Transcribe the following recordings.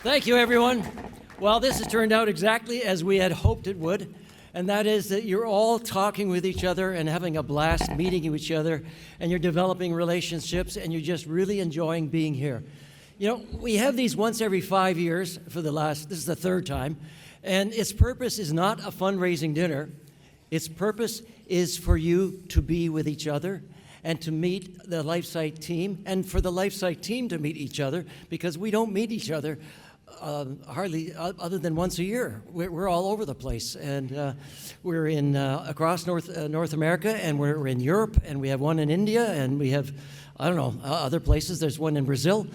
Thank you, everyone. Well, this has turned out exactly as we had hoped it would, and that is that you're all talking with each other and having a blast meeting with each other, and you're developing relationships, and you're just really enjoying being here. You know, we have these once every 5 years this is the third time, and its purpose is not a fundraising dinner. Its purpose is for you to be with each other and to meet the LifeSite team, and for the LifeSite team to meet each other, because we don't meet each other hardly other than once a year. We're all over the place, and we're in across North America, and we're in Europe, and we have one in India, and we have, I don't know, other places. There's one in Brazil.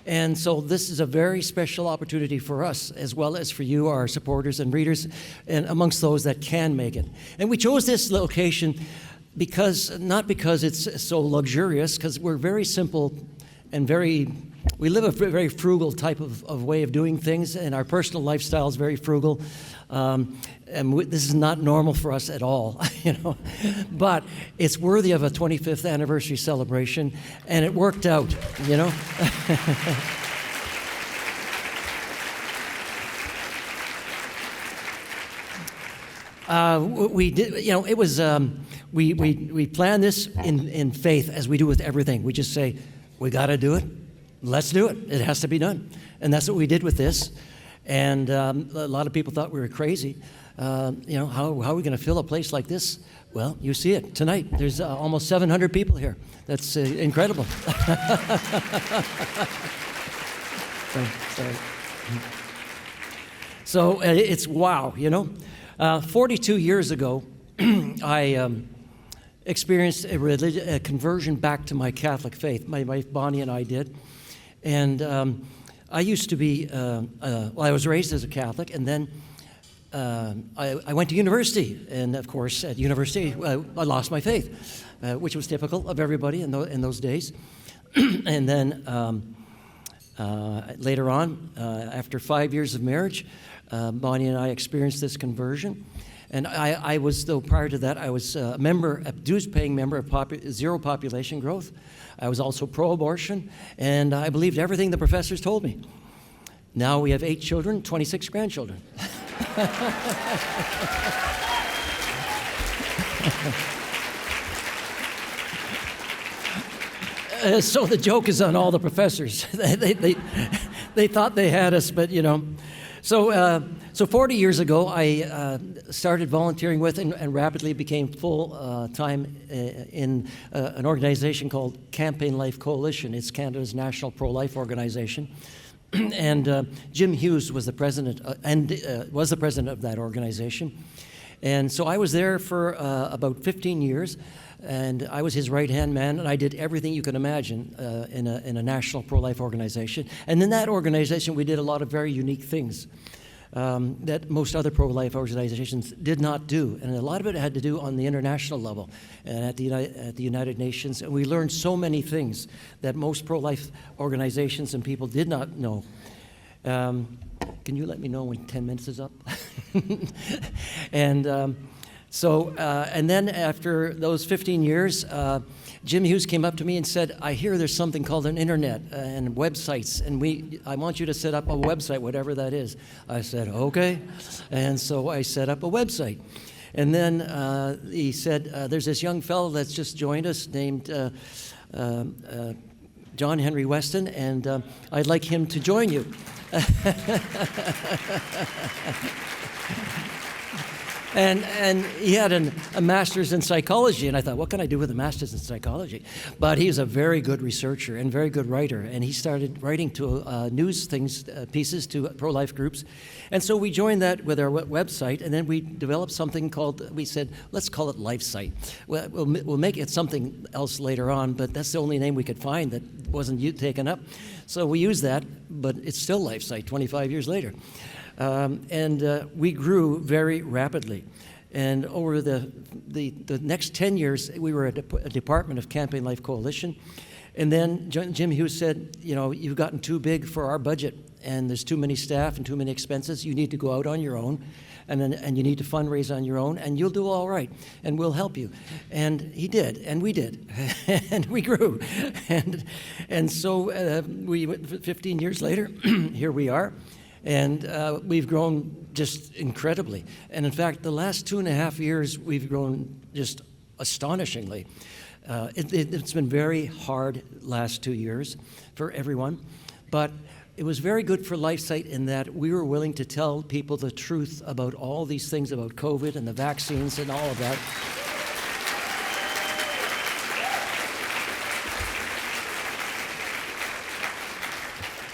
And so this is a very special opportunity for us, as well as for you, our supporters and readers, and amongst those that can make it. And we chose this location not because it's so luxurious, because we're very simple and we live a very frugal type of way of doing things, and our personal lifestyle is very frugal. This is not normal for us at all, you know. But it's worthy of a 25th anniversary celebration, and it worked out, you know. We did, you know, it was, we planned this in faith, as we do with everything. We just say, we got to do it. Let's do it. It has to be done. And that's what we did with this. And a lot of people thought we were crazy. You know, how are we going to fill a place like this? Well, you see it tonight. There's almost 700 people here. That's incredible. Sorry. So it's wow, you know. 42 years ago, I experienced a conversion back to my Catholic faith. My wife Bonnie and I did. And I used to be, I was raised as a Catholic, and then I went to university. And of course, at university, I lost my faith, which was typical of everybody in those days. And then later on, after 5 years of marriage, Bonnie and I experienced this conversion. And I was, though prior to that, I was a dues-paying member of zero population growth. I was also pro-abortion, and I believed everything the professors told me. Now we have 8 children, 26 grandchildren. So the joke is on all the professors. They thought they had us, but you know. So 40 years ago, I started volunteering with and rapidly became full-time in an organization called Campaign Life Coalition. It's Canada's national pro-life organization. And Jim Hughes was the president of that organization. And so I was there for about 15 years. And I was his right-hand man, and I did everything you can imagine in a national pro-life organization. And in that organization, we did a lot of very unique things that most other pro-life organizations did not do. And a lot of it had to do on the international level and at the United Nations. And we learned so many things that most pro-life organizations and people did not know. Can you let me know when 10 minutes is up? And and then after those 15 years, Jim Hughes came up to me and said, I hear there's something called an internet and websites, and I want you to set up a website, whatever that is. I said, okay. And so I set up a website. And then he said, there's this young fellow that's just joined us named John Henry Westen, and I'd like him to join you. And he had a master's in psychology, and I thought, what can I do with a master's in psychology? But he's a very good researcher and very good writer, and he started writing to news pieces to pro-life groups. And so we joined that with our website, and then we developed something we said, let's call it LifeSite. We'll make it something else later on, but that's the only name we could find that wasn't taken up. So we used that, but it's still LifeSite 25 years later. We grew very rapidly. And over the next 10 years, we were a department of Campaign Life Coalition. And then Jim Hughes said, you've gotten too big for our budget, and there's too many staff and too many expenses. You need to go out on your own, and you need to fundraise on your own, and you'll do all right, and we'll help you. And he did, and we did, and we grew. And so 15 years later, here we are, and we've grown just incredibly. And in fact, the last 2.5 years, we've grown just astonishingly. It's been very hard last 2 years for everyone, but it was very good for LifeSite in that we were willing to tell people the truth about all these things about COVID and the vaccines and all of that.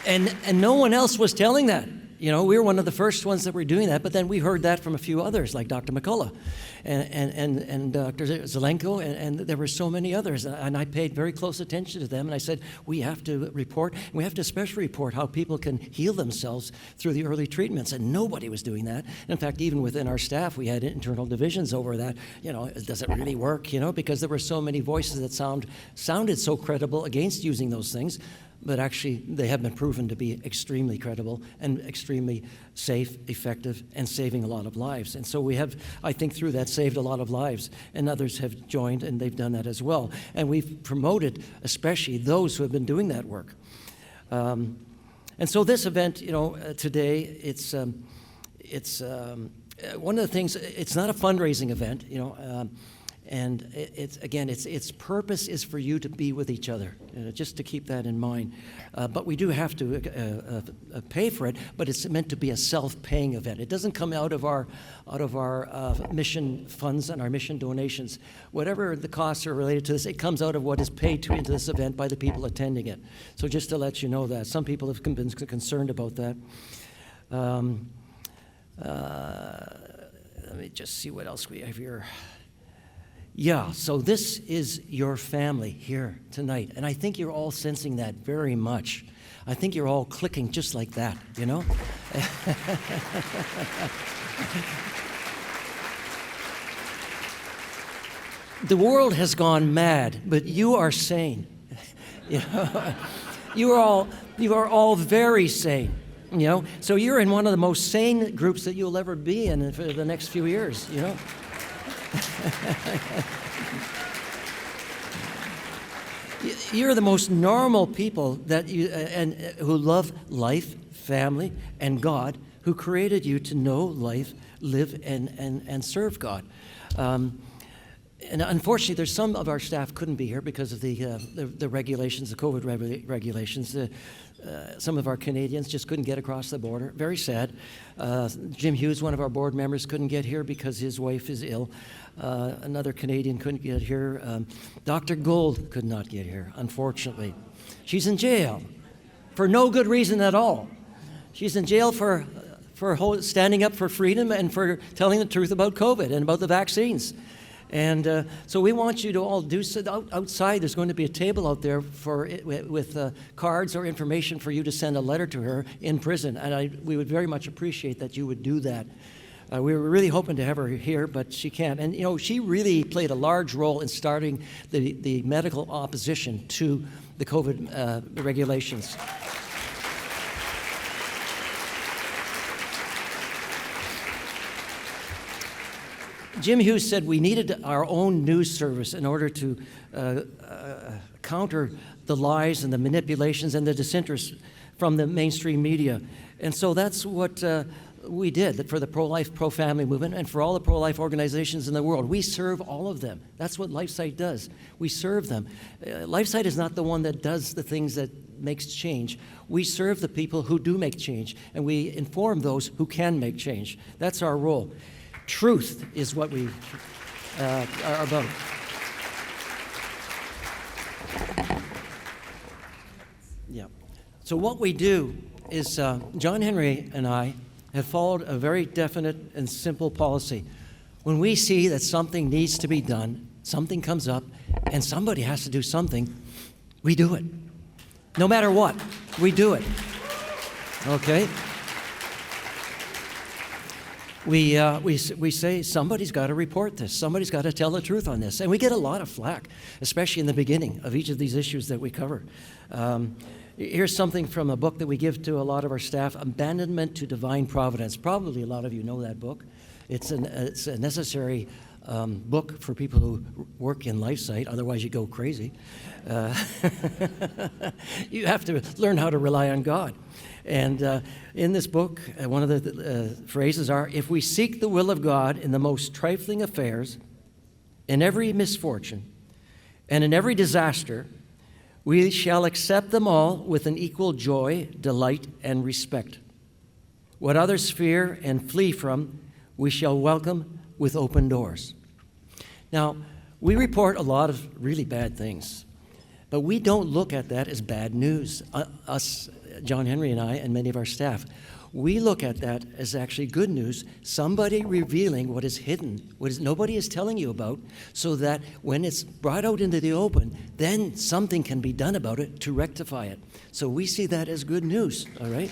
And no one else was telling that. We were one of the first ones that were doing that, but then we heard that from a few others, like Dr. McCullough and Dr. Zelenko, and there were so many others. And I paid very close attention to them, and I said, we have to report, we have to especially report how people can heal themselves through the early treatments, and nobody was doing that. In fact, even within our staff, we had internal divisions over that. Does it really work? Because there were so many voices that sounded so credible against using those things. But actually, they have been proven to be extremely credible and extremely safe, effective, and saving a lot of lives. And so we have, I think, through that, saved a lot of lives. And others have joined, and they've done that as well. And we've promoted, especially, those who have been doing that work. And so this event, today, it's one of the things. It's not a fundraising event, and its purpose is for you to be with each other, just to keep that in mind. But we do have to pay for it, but it's meant to be a self-paying event. It doesn't come out of our mission funds and our mission donations. Whatever the costs are related to this, it comes out of what is paid into this event by the people attending it. So just to let you know that. Some people have been concerned about that. Let me just see what else we have here. Yeah, so this is your family here tonight, and I think you're all sensing that very much. I think you're all clicking just like that, The world has gone mad, but you are sane. You are all very sane. So you're in one of the most sane groups that you'll ever be in for the next few years. You're the most normal people who love life, family, and God, who created you to know life, live, and serve God. And unfortunately, there's some of our staff couldn't be here because of the regulations, the COVID regulations. Some of our Canadians just couldn't get across the border. Very sad. Jim Hughes, one of our board members, couldn't get here because his wife is ill. Another Canadian couldn't get here. Dr. Gold could not get here, unfortunately. She's in jail for no good reason at all. She's in jail for standing up for freedom and for telling the truth about COVID and about the vaccines. And so we want you to all do so. Outside, there's going to be a table out there with cards or information for you to send a letter to her in prison. And we would very much appreciate that you would do that. We were really hoping to have her here, but she can't. And, she really played a large role in starting the medical opposition to the COVID regulations. Jim Hughes said we needed our own news service in order to counter the lies and the manipulations and the disinterest from the mainstream media. And so that's what we did for the pro-life, pro-family movement and for all the pro-life organizations in the world. We serve all of them. That's what LifeSite does. We serve them. LifeSite is not the one that does the things that makes change. We serve the people who do make change, and we inform those who can make change. That's our role. Truth is what we are about. Yeah. So what we do is John Henry and I have followed a very definite and simple policy. When we see that something needs to be done, something comes up, and somebody has to do something, we do it. No matter what, we do it. Okay? we say somebody's got to report this. Somebody's got to tell the truth on this. And we get a lot of flack, especially in the beginning of each of these issues that we cover. Here's something from a book that we give to a lot of our staff, Abandonment to Divine Providence. Probably a lot of you know that book. It's a necessary book for people who work in LifeSite, otherwise you go crazy. You have to learn how to rely on God. And in this book, one of the phrases are, if we seek the will of God in the most trifling affairs, in every misfortune, and in every disaster, we shall accept them all with an equal joy, delight, and respect. What others fear and flee from, we shall welcome with open doors. Now, we report a lot of really bad things, but we don't look at that as bad news. Us, John Henry and I, and many of our staff, we look at that as actually good news, somebody revealing what is hidden, nobody is telling you about, so that when it's brought out into the open, then something can be done about it to rectify it. So we see that as good news, all right?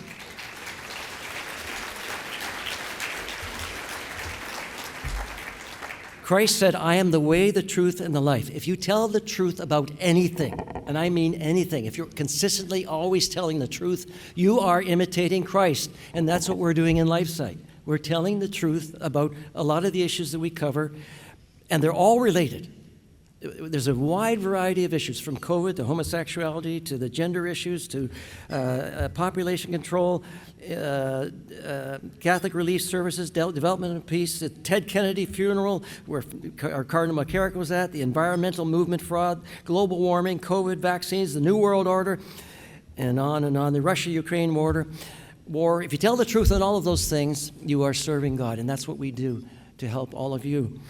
Christ said, I am the way, the truth, and the life. If you tell the truth about anything, and I mean anything, if you're consistently always telling the truth, you are imitating Christ. And that's what we're doing in LifeSite. We're telling the truth about a lot of the issues that we cover, and they're all related. There's a wide variety of issues, from COVID to homosexuality to the gender issues to population control, Catholic Relief Services, Development and Peace, the Ted Kennedy funeral, where our Cardinal McCarrick was at, the environmental movement fraud, global warming, COVID vaccines, the New World Order, and on, the Russia-Ukraine war. If you tell the truth on all of those things, you are serving God, and that's what we do to help all of you.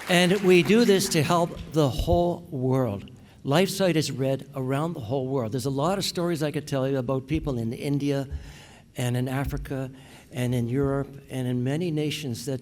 And we do this to help the whole world. LifeSite is read around the whole world. There's a lot of stories I could tell you about people in India and in Africa and in Europe and in many nations that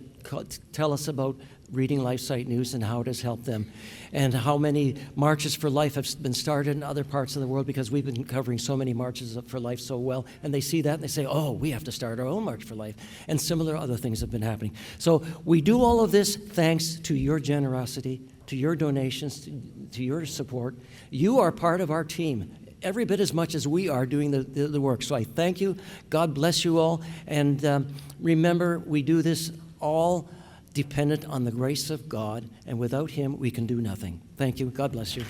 tell us about reading LifeSite News and how it has helped them, and how many marches for life have been started in other parts of the world because we've been covering so many marches for life so well, and they see that and they say, oh, we have to start our own March for Life, and similar other things have been happening. So we do all of this thanks to your generosity, to your donations, to your support. You are part of our team, every bit as much as we are doing the work. So I thank you. God bless you all. And remember, we do this all dependent on the grace of God, and without Him, we can do nothing. Thank you. God bless you.